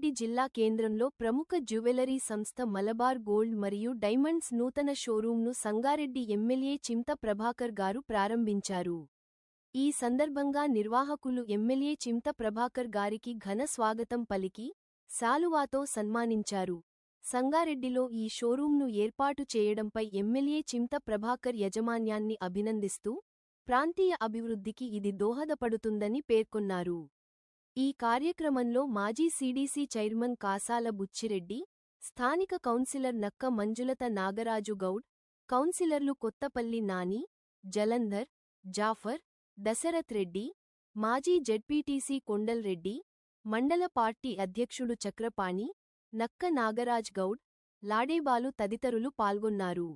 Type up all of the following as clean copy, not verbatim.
సంగారెడ్డి జిల్లా కేంద్రంలో ప్రముఖ జ్యువెలరీ సంస్థ మలబార్ గోల్డ్ మరియు డైమండ్స్ నూతన షోరూంను సంగారెడ్డి ఎమ్మెల్యే చింత ప్రభాకర్ గారు ప్రారంభించారు. ఈ సందర్భంగా నిర్వాహకులు ఎమ్మెల్యే చింత ప్రభాకర్ గారికి ఘన స్వాగతం పలికి, శాలువాతో సన్మానించారు. సంగారెడ్డిలో ఈ షోరూంను ఏర్పాటు చేయడంపై ఎమ్మెల్యే చింత ప్రభాకర్ యాజమాన్యాన్ని అభినందిస్తూ, ప్రాంతీయ అభివృద్ధికి ఇది దోహదపడుతుందని పేర్కొన్నారు. ఈ కార్యక్రమంలో మాజీ సీడీసీ చైర్మన్ కాసాల బుచ్చిరెడ్డి, స్థానిక కౌన్సిలర్ నక్క మంజులత నాగరాజు గౌడ్, కౌన్సిలర్లు కొత్తపల్లి నాని, జలంధర్, జాఫర్, దశరథ్ రెడ్డి, మాజీ జెడ్పీటీసీ కొండల్ రెడ్డి, మండల పార్టీ అధ్యక్షుడు చక్రపాణి, నక్క నాగరాజ్ గౌడ్, లాడేబాలు తదితరులు పాల్గొన్నారు.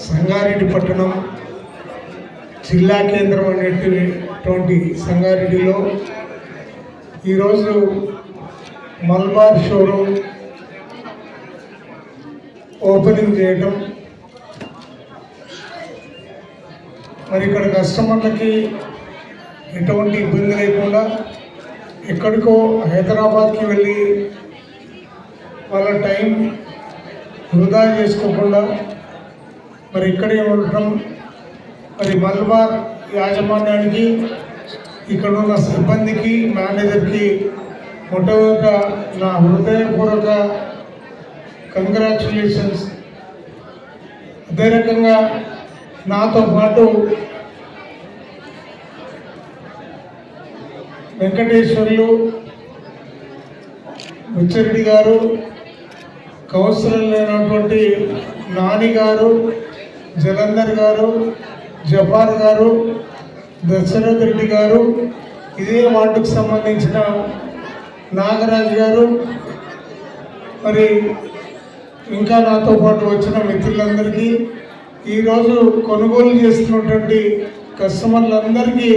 సంగారెడ్డి పట్టణం జిల్లా కేంద్రం అనేటువంటి సంగారెడ్డిలో ఈరోజు మల్బార్ షోరూమ్ ఓపెనింగ్ చేయడం, మరి ఇక్కడ కస్టమర్లకి ఎటువంటి ఇబ్బంది లేకుండా ఎక్కడికో హైదరాబాద్కి వెళ్ళి వాళ్ళ టైం వృధా చేసుకోకుండా మరి ఇక్కడే ఉండటం, మరి మల్బార్ యాజమాన్యానికి, ఇక్కడ ఉన్న సిబ్బందికి, మేనేజర్కి మొట్టమొదట నా హృదయపూర్వక కంగ్రాచ్యులేషన్స్. అదే రకంగా నాతో పాటు వెంకటేశ్వర్లు, బుచ్చిరెడ్డి గారు, కౌన్సిలర్ అయినటువంటి నాని గారు, జలంధర్ గారు, జఫార్ గారు, దశరథ్ రెడ్డి గారు, ఇదే వార్డుకు సంబంధించిన నాగరాజు గారు, మరి ఇంకా నాతో పాటు వచ్చిన మిత్రులందరికీ, ఈరోజు కొనుగోలు చేస్తున్నటువంటి కస్టమర్లందరికీ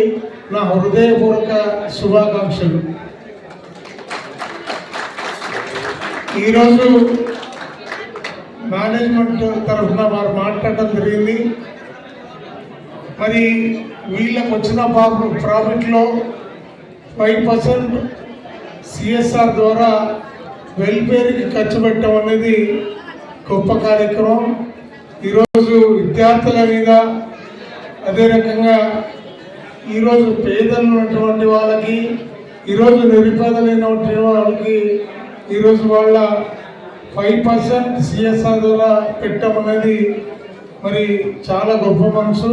నా హృదయపూర్వక శుభాకాంక్షలు. ఈరోజు మేనేజ్మెంట్ తరఫున వారు మాట్లాడటం జరిగింది. మరి వీళ్ళకు వచ్చిన ప్రాఫిట్లో 5% సిఎస్ఆర్ ద్వారా వెల్ఫేర్కి ఖర్చు పెట్టడం అనేది గొప్ప కార్యక్రమం. ఈరోజు విద్యార్థుల మీద, అదే రకంగా ఈరోజు పేదలు ఉన్నటువంటి వాళ్ళకి, ఈరోజు నిరుపేదలైనటువంటి వాళ్ళకి ఈరోజు వాళ్ళ 5% సిఎస్ఆర్ ద్వారా పెట్టడం అనేది మరి చాలా గొప్ప మనసు.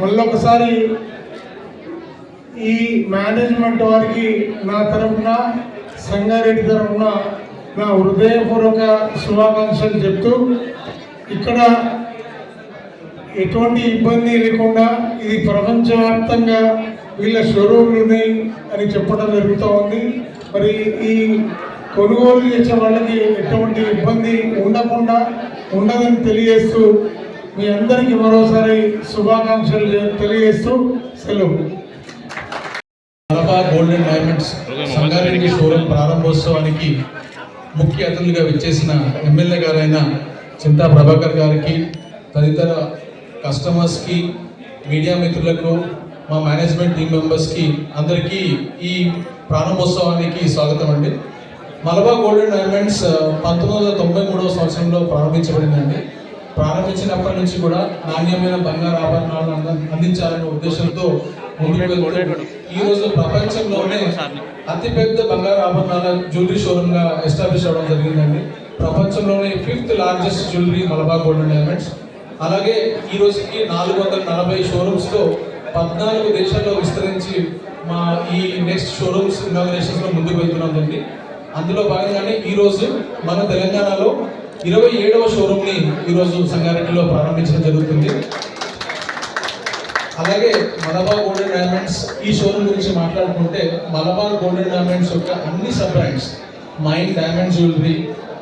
మళ్ళొకసారి ఈ మేనేజ్మెంట్ వారికి నా తరఫున, సంగారెడ్డి తరఫున నా హృదయపూర్వక శుభాకాంక్షలు చెప్తూ, ఇక్కడ ఎటువంటి ఇబ్బంది లేకుండా ఇది ప్రపంచవ్యాప్తంగా వీళ్ళ షోరూమ్లు ఉన్నాయి అని చెప్పడం జరుగుతూ ఉంది. మరి ఈ కొనుగోలు చేసే వాళ్ళకి ఎటువంటి ఇబ్బంది ఉండదని తెలియజేస్తూ, మీ అందరికీ మరోసారి శుభాకాంక్షలు తెలియజేస్తూ సెలవు. Malabar Gold and diamonds Sangareddy showroom ప్రారంభోత్సవానికి ముఖ్య అతిథులుగా విచ్చేసిన ఎమ్మెల్యే గారైన చింతా ప్రభాకర్ గారికి, తదితర కస్టమర్స్కి, మీడియా మిత్రులకు, మా మేనేజ్మెంట్ టీం మెంబర్స్కి అందరికీ ఈ ప్రారంభోత్సవానికి స్వాగతం అండి. మలబార్ గోల్డ్ అండ్ డైమండ్స్ 1993 సంవత్సరంలో ప్రారంభించబడిందండి. ప్రారంభించినప్పటి నుంచి కూడా నాణ్యమైన బంగారు ఆభరణాలను అందించాలనే ఉద్దేశంతో ముందుకు వెళ్తూ ఈ రోజు ప్రపంచంలోనే అతిపెద్ద బంగారు ఆభరణాల జ్యువెలరీ షోరూమ్గా ఎస్టాబ్లిష్ అవ్వడం జరిగిందండి. ప్రపంచంలోనే 5th largest jewellery Malabar Gold and diamonds. అలాగే ఈ రోజుకి 440 షోరూమ్స్తో 14 దేశాల్లో విస్తరించి మా ఈ నెక్స్ట్ షోరూమ్స్ ఇనాగరేషన్స్లో ముందుకు వెళ్తున్నామండి. అందులో భాగంగానే ఈరోజు మన తెలంగాణలో 27వ షోరూమ్ని ఈరోజు సంగారెడ్డిలో ప్రారంభించడం జరుగుతుంది. అలాగే మలబార్ గోల్డ్ అండ్ డైమండ్స్ ఈ షోరూమ్ గురించి మాట్లాడుకుంటే మలబార్ గోల్డ్ అండ్ డైమండ్స్ యొక్క అన్ని sub brands, Mine diamond jewellery,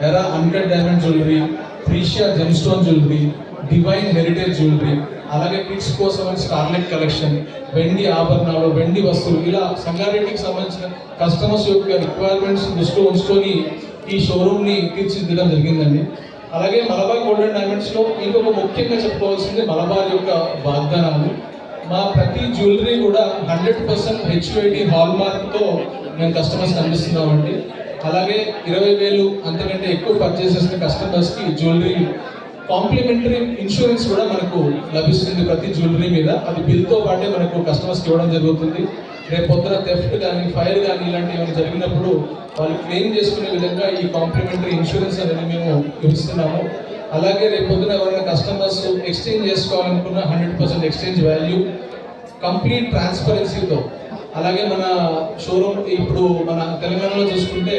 Era uncut diamond jewellery, Precia gemstone jewellery, Divine heritage jewellery, అలాగే కిడ్స్ కోసం స్టార్లెట్ కలెక్షన్, వెండి ఆభరణాలు, వెండి వస్తువులు, ఇలా సంగారెడ్డికి సంబంధించిన కస్టమర్స్ యొక్క రిక్వైర్మెంట్స్ దృష్టిలో ఉంచుకొని ఈ షోరూమ్ని తీర్చిదిద్దడం జరిగిందండి. అలాగే మలబార్ గోల్డ్ అండ్ డైమండ్స్లో ఇంకొక ముఖ్యంగా చెప్పుకోవాల్సింది మలబార్ యొక్క వాగ్దానాలు. మా ప్రతి జ్యువెలరీ కూడా 100% HUID హాల్ మార్క్తో మేము కస్టమర్స్కి అందిస్తున్నామండి. అలాగే 20,000 అంతకంటే ఎక్కువ పర్చేస్ చేసిన కస్టమర్స్కి జ్యువెలరీ కాంప్లిమెంటరీ ఇన్సూరెన్స్ కూడా మనకు లభిస్తుంది ప్రతి జ్యువెలరీ మీద. అది బిల్తో పాటే మనకు కస్టమర్స్కి ఇవ్వడం జరుగుతుంది. రేపు పొద్దున థెఫ్ట్ కానీ, ఫైర్ కానీ ఇలాంటివి ఏమైనా జరిగినప్పుడు వాళ్ళు క్లెయిమ్ చేసుకునే విధంగా ఈ కాంప్లిమెంటరీ ఇన్సూరెన్స్ అనేది మేము ఇస్తున్నాము. అలాగే రేపు పొద్దున ఎవరైనా కస్టమర్స్ ఎక్స్చేంజ్ చేసుకోవాలనుకున్న 100% ఎక్స్చేంజ్ వాల్యూ, కంప్లీట్ ట్రాన్స్పరెన్సీతో. అలాగే మన షోరూమ్ ఇప్పుడు మన తెలంగాణలో చూసుకుంటే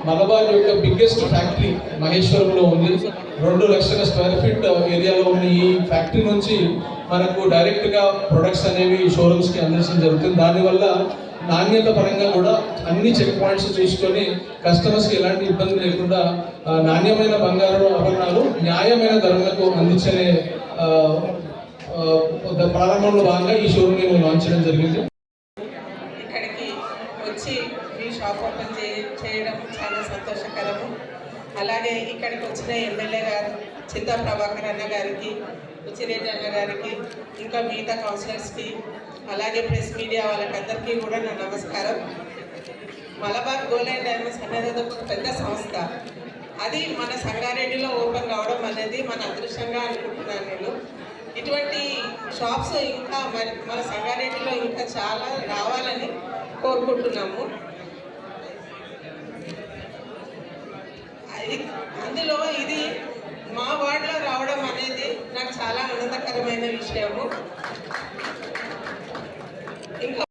మలబార్ యొక్క బిగ్గెస్ట్ ఫ్యాక్టరీ మహేశ్వరంలో ఉంది. 2 లక్షల స్క్వేర్ ఫీట్ ఏరియాలో ఉన్న ఈ ఫ్యాక్టరీ నుంచి మనకు డైరెక్ట్గా ప్రొడక్ట్స్ అనేవి షోరూమ్స్కి అందించడం జరుగుతుంది. దానివల్ల నాణ్యత పరంగా కూడా అన్ని చెక్ పాయింట్స్ చూసుకొని కస్టమర్స్కి ఎలాంటి ఇబ్బంది లేకుండా నాణ్యమైన బంగారు ఆభరణాలు న్యాయమైన ధరలకు అందించే ప్రారంభంలో భాగంగా ఈ షోరూమ్ని మేము లాంచ్ చేయడం జరిగింది. ఇక్కడికి వచ్చి మీ షాప్ ఓపెన్ చేయడం చాలా సంతోషకరము. అలాగే ఇక్కడికి వచ్చిన ఎమ్మెల్యే గారు చింతా ప్రభాకర్ అన్న గారికి, ఉచిరెడ్డి అన్న గారికి, ఇంకా మిగతా కౌన్సిలర్స్కి, అలాగే ప్రెస్ మీడియా వాళ్ళకందరికీ కూడా నా నమస్కారం. మలబార్ గోల్డ్ అండ్ డైమండ్స్ అనేది ఒక పెద్ద సంస్థ. అది మన సంగారెడ్డిలో ఓపెన్ కావడం అనేది మన అదృష్టంగా అనుకుంటున్నాను నేను. ఇటువంటి షాప్స్ ఇంకా మన సంగారెడ్డిలో ఇంకా చాలా రావాలని కోరుకుంటున్నాము. అందులో ఇది మా వార్డులో రావడం అనేది నాకు చాలా ఆనందకరమైన విషయము. ఇంకా